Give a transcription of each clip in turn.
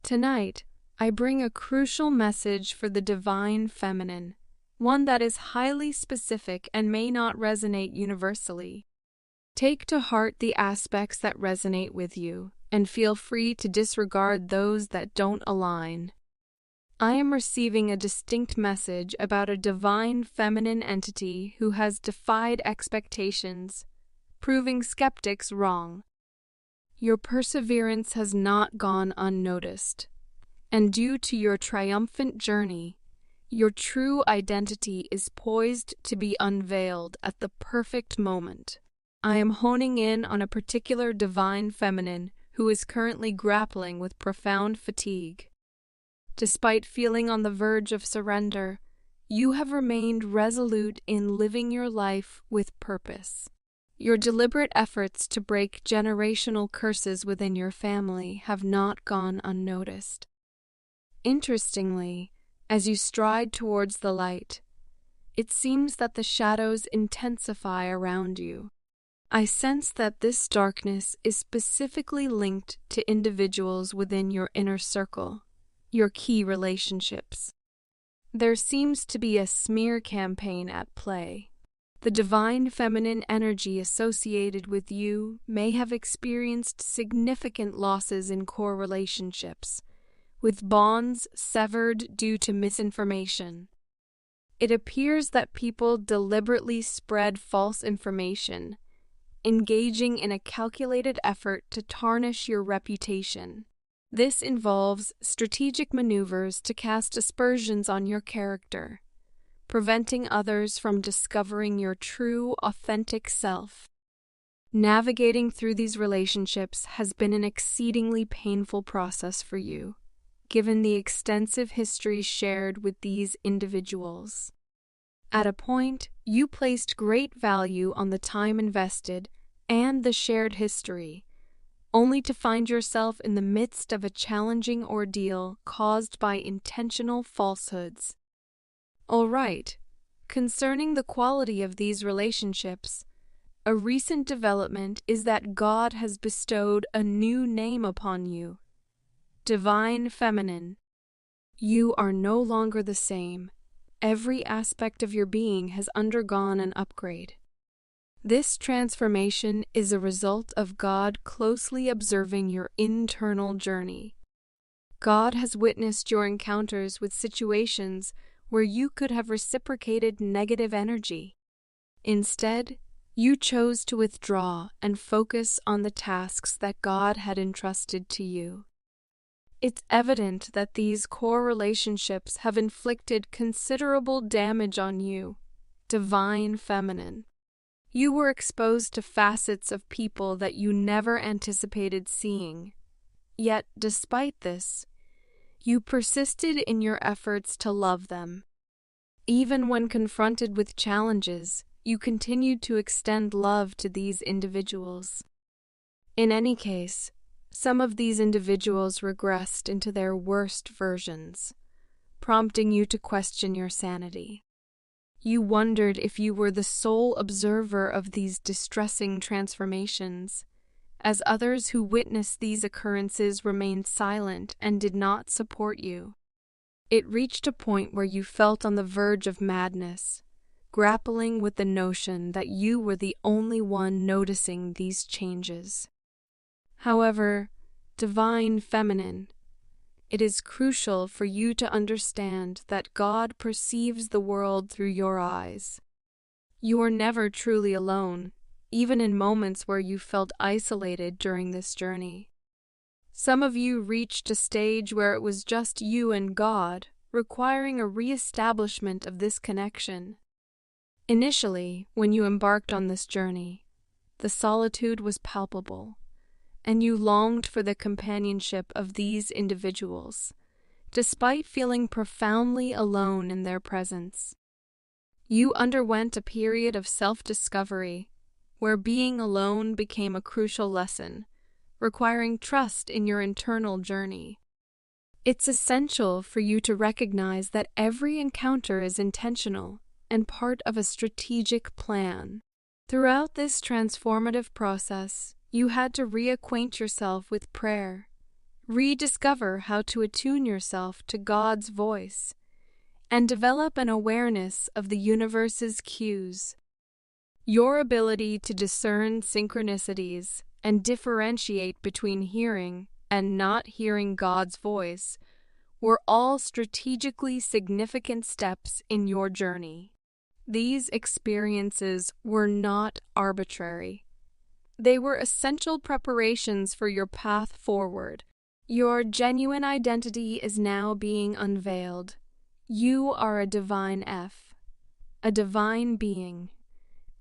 Tonight, I bring a crucial message for the divine feminine, one that is highly specific and may not resonate universally. Take to heart the aspects that resonate with you, and feel free to disregard those that don't align. I am receiving a distinct message about a divine feminine entity who has defied expectations, proving skeptics wrong. Your perseverance has not gone unnoticed, and due to your triumphant journey, your true identity is poised to be unveiled at the perfect moment. I am honing in on a particular divine feminine who is currently grappling with profound fatigue. Despite feeling on the verge of surrender, you have remained resolute in living your life with purpose. Your deliberate efforts to break generational curses within your family have not gone unnoticed. Interestingly, as you stride towards the light, it seems that the shadows intensify around you. I sense that this darkness is specifically linked to individuals within your inner circle, your key relationships. There seems to be a smear campaign at play. The divine feminine energy associated with you may have experienced significant losses in core relationships, with bonds severed due to misinformation. It appears that people deliberately spread false information, engaging in a calculated effort to tarnish your reputation. This involves strategic maneuvers to cast aspersions on your character, preventing others from discovering your true, authentic self. Navigating through these relationships has been an exceedingly painful process for you, given the extensive history shared with these individuals. At a point, you placed great value on the time invested and the shared history, only to find yourself in the midst of a challenging ordeal caused by intentional falsehoods. All right, concerning the quality of these relationships, a recent development is that God has bestowed a new name upon you, Divine Feminine. You are no longer the same. Every aspect of your being has undergone an upgrade. This transformation is a result of God closely observing your internal journey. God has witnessed your encounters with situations where you could have reciprocated negative energy. Instead, you chose to withdraw and focus on the tasks that God had entrusted to you. It's evident that these core relationships have inflicted considerable damage on you, Divine Feminine. You were exposed to facets of people that you never anticipated seeing. Yet, despite this, you persisted in your efforts to love them. Even when confronted with challenges, you continued to extend love to these individuals. In any case, some of these individuals regressed into their worst versions, prompting you to question your sanity. You wondered if you were the sole observer of these distressing transformations, as others who witnessed these occurrences remained silent and did not support you. It reached a point where you felt on the verge of madness, grappling with the notion that you were the only one noticing these changes. However, Divine Feminine, it is crucial for you to understand that God perceives the world through your eyes. You are never truly alone, even in moments where you felt isolated during this journey. Some of you reached a stage where it was just you and God, requiring a re-establishment of this connection. Initially, when you embarked on this journey, the solitude was palpable, and you longed for the companionship of these individuals, despite feeling profoundly alone in their presence. You underwent a period of self-discovery, where being alone became a crucial lesson, requiring trust in your internal journey. It's essential for you to recognize that every encounter is intentional and part of a strategic plan. Throughout this transformative process, you had to reacquaint yourself with prayer, rediscover how to attune yourself to God's voice, and develop an awareness of the universe's cues. Your ability to discern synchronicities and differentiate between hearing and not hearing God's voice were all strategically significant steps in your journey. These experiences were not arbitrary. They were essential preparations for your path forward. Your genuine identity is now being unveiled. You are a divine F, a divine being,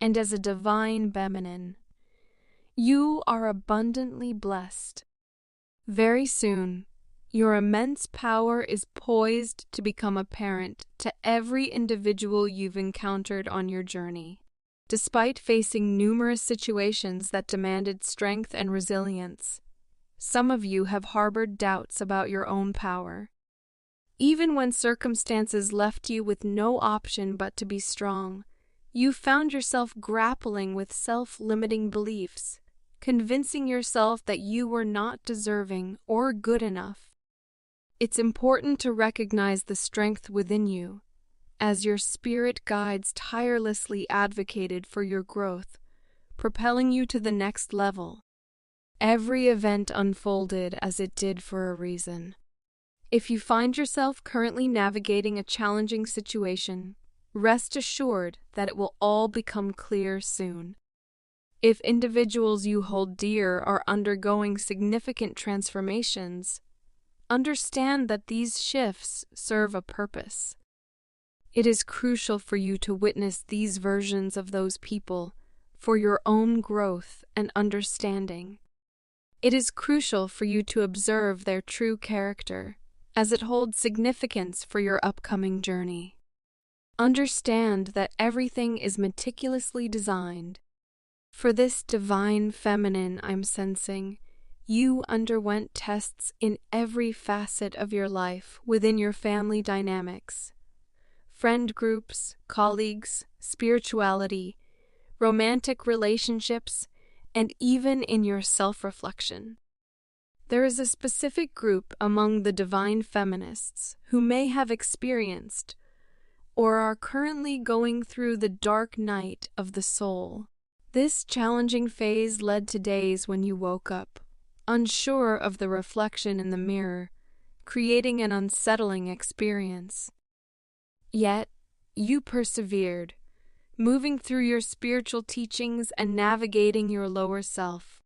and as a divine feminine, you are abundantly blessed. Very soon, your immense power is poised to become apparent to every individual you've encountered on your journey. Despite facing numerous situations that demanded strength and resilience, some of you have harbored doubts about your own power. Even when circumstances left you with no option but to be strong, you found yourself grappling with self-limiting beliefs, convincing yourself that you were not deserving or good enough. It's important to recognize the strength within you, as your spirit guides tirelessly advocated for your growth, propelling you to the next level. Every event unfolded as it did for a reason. If you find yourself currently navigating a challenging situation, rest assured that it will all become clear soon. If individuals you hold dear are undergoing significant transformations, understand that these shifts serve a purpose. It is crucial for you to witness these versions of those people for your own growth and understanding. It is crucial for you to observe their true character, as it holds significance for your upcoming journey. Understand that everything is meticulously designed. For this divine feminine I'm sensing, you underwent tests in every facet of your life within your family dynamics, friend groups, colleagues, spirituality, romantic relationships, and even in your self-reflection. There is a specific group among the divine feminists who may have experienced or are currently going through the dark night of the soul. This challenging phase led to days when you woke up, unsure of the reflection in the mirror, creating an unsettling experience. Yet, you persevered, moving through your spiritual teachings and navigating your lower self.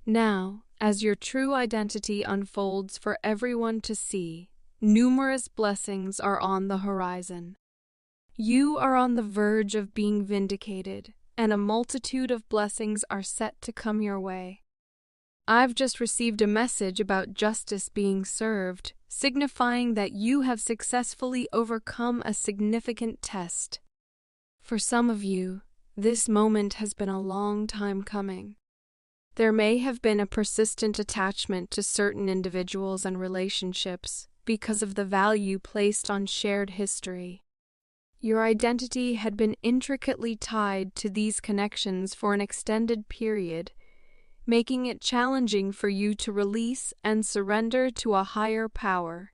Now, as your true identity unfolds for everyone to see, numerous blessings are on the horizon. You are on the verge of being vindicated, and a multitude of blessings are set to come your way. I've just received a message about justice being served, signifying that you have successfully overcome a significant test. For some of you, this moment has been a long time coming. There may have been a persistent attachment to certain individuals and relationships because of the value placed on shared history. Your identity had been intricately tied to these connections for an extended period, making it challenging for you to release and surrender to a higher power.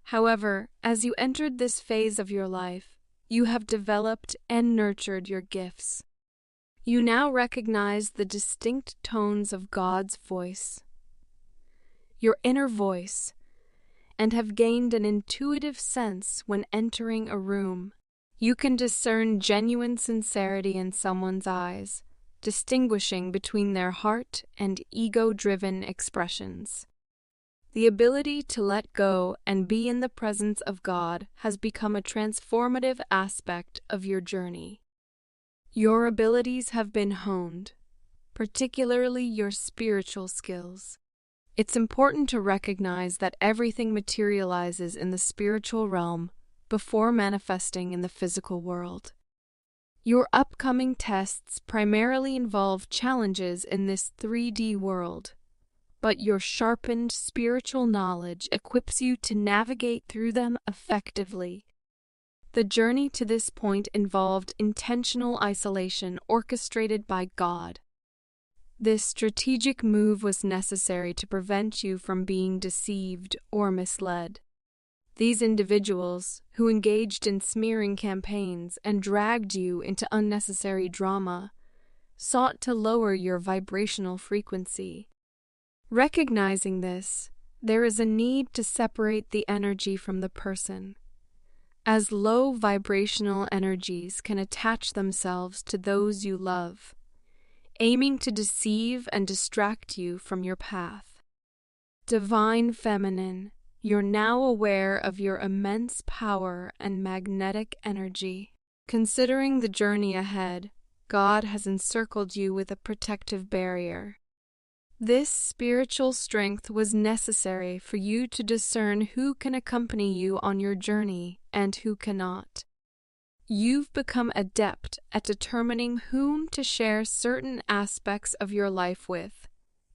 However, as you entered this phase of your life, you have developed and nurtured your gifts. You now recognize the distinct tones of God's voice, your inner voice, and have gained an intuitive sense when entering a room. You can discern genuine sincerity in someone's eyes, distinguishing between their heart and ego-driven expressions. The ability to let go and be in the presence of God has become a transformative aspect of your journey. Your abilities have been honed, particularly your spiritual skills. It's important to recognize that everything materializes in the spiritual realm before manifesting in the physical world. Your upcoming tests primarily involve challenges in this 3D world, but your sharpened spiritual knowledge equips you to navigate through them effectively. The journey to this point involved intentional isolation orchestrated by God. This strategic move was necessary to prevent you from being deceived or misled. These individuals, who engaged in smearing campaigns and dragged you into unnecessary drama, sought to lower your vibrational frequency. Recognizing this, there is a need to separate the energy from the person, as low vibrational energies can attach themselves to those you love, aiming to deceive and distract you from your path. Divine Feminine, you're now aware of your immense power and magnetic energy. Considering the journey ahead, God has encircled you with a protective barrier. This spiritual strength was necessary for you to discern who can accompany you on your journey and who cannot. You've become adept at determining whom to share certain aspects of your life with,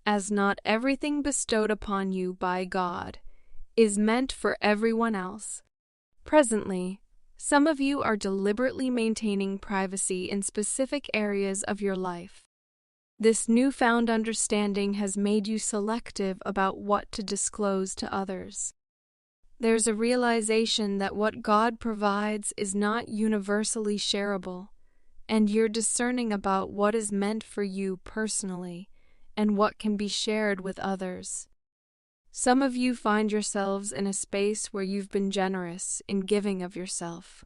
as not everything bestowed upon you by God is meant for everyone else. Presently, some of you are deliberately maintaining privacy in specific areas of your life. This newfound understanding has made you selective about what to disclose to others. There's a realization that what God provides is not universally shareable, and you're discerning about what is meant for you personally and what can be shared with others. Some of you find yourselves in a space where you've been generous in giving of yourself,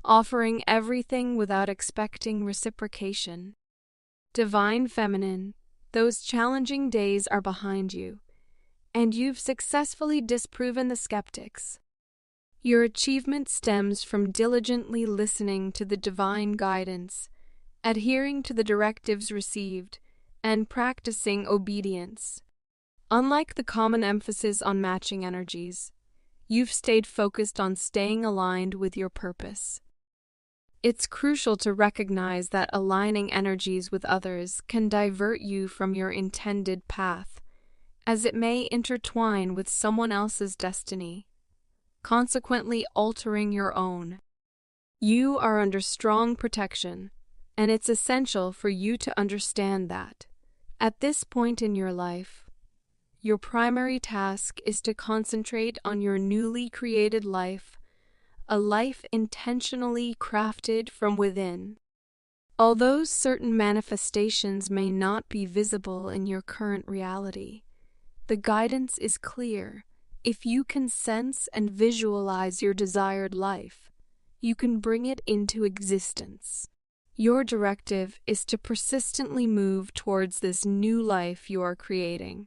offering everything without expecting reciprocation. Divine Feminine, those challenging days are behind you, and you've successfully disproven the skeptics. Your achievement stems from diligently listening to the divine guidance, adhering to the directives received, and practicing obedience. Unlike the common emphasis on matching energies, you've stayed focused on staying aligned with your purpose. It's crucial to recognize that aligning energies with others can divert you from your intended path, as it may intertwine with someone else's destiny, consequently altering your own. You are under strong protection, and it's essential for you to understand that, at this point in your life, your primary task is to concentrate on your newly created life, a life intentionally crafted from within. Although certain manifestations may not be visible in your current reality, the guidance is clear. If you can sense and visualize your desired life, you can bring it into existence. Your directive is to persistently move towards this new life you are creating.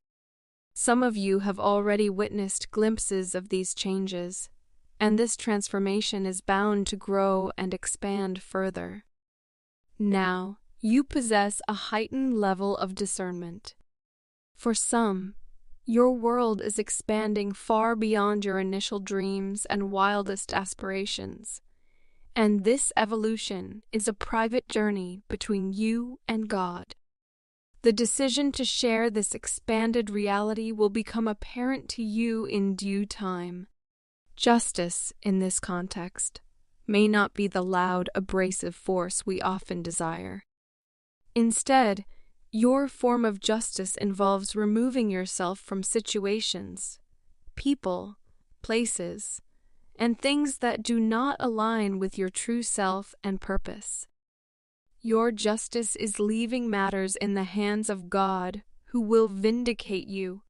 Some of you have already witnessed glimpses of these changes, and this transformation is bound to grow and expand further. Now, you possess a heightened level of discernment. For some, your world is expanding far beyond your initial dreams and wildest aspirations, and this evolution is a private journey between you and God. The decision to share this expanded reality will become apparent to you in due time. Justice, in this context, may not be the loud, abrasive force we often desire. Instead, your form of justice involves removing yourself from situations, people, places, and things that do not align with your true self and purpose. Your justice is leaving matters in the hands of God, who will vindicate you.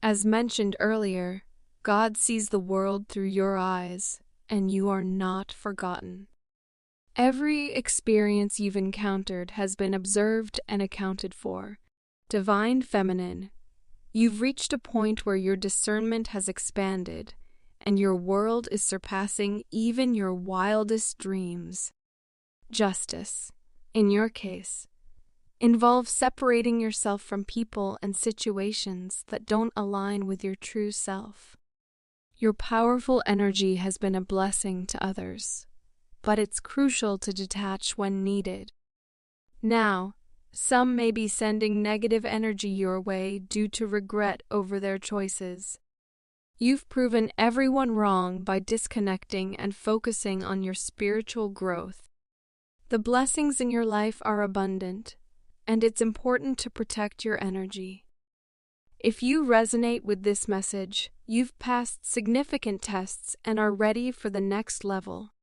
As mentioned earlier, God sees the world through your eyes, and you are not forgotten. Every experience you've encountered has been observed and accounted for. Divine Feminine, you've reached a point where your discernment has expanded, and your world is surpassing even your wildest dreams. Justice, in your case, involves separating yourself from people and situations that don't align with your true self. Your powerful energy has been a blessing to others, but it's crucial to detach when needed. Now, some may be sending negative energy your way due to regret over their choices. You've proven everyone wrong by disconnecting and focusing on your spiritual growth. The blessings in your life are abundant, and it's important to protect your energy. If you resonate with this message, you've passed significant tests and are ready for the next level.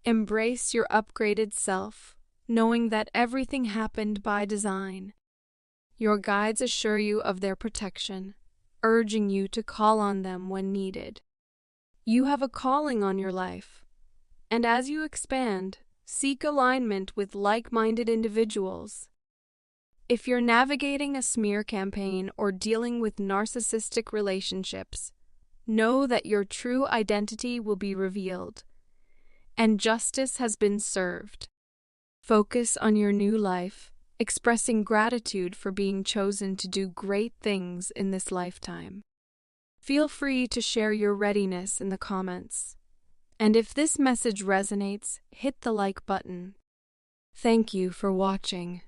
Embrace your upgraded self, knowing that everything happened by design. Your guides assure you of their protection, urging you to call on them when needed. You have a calling on your life, and as you expand, seek alignment with like-minded individuals. If you're navigating a smear campaign or dealing with narcissistic relationships, know that your true identity will be revealed, and justice has been served. Focus on your new life, expressing gratitude for being chosen to do great things in this lifetime. Feel free to share your readiness in the comments. And if this message resonates, hit the like button. Thank you for watching.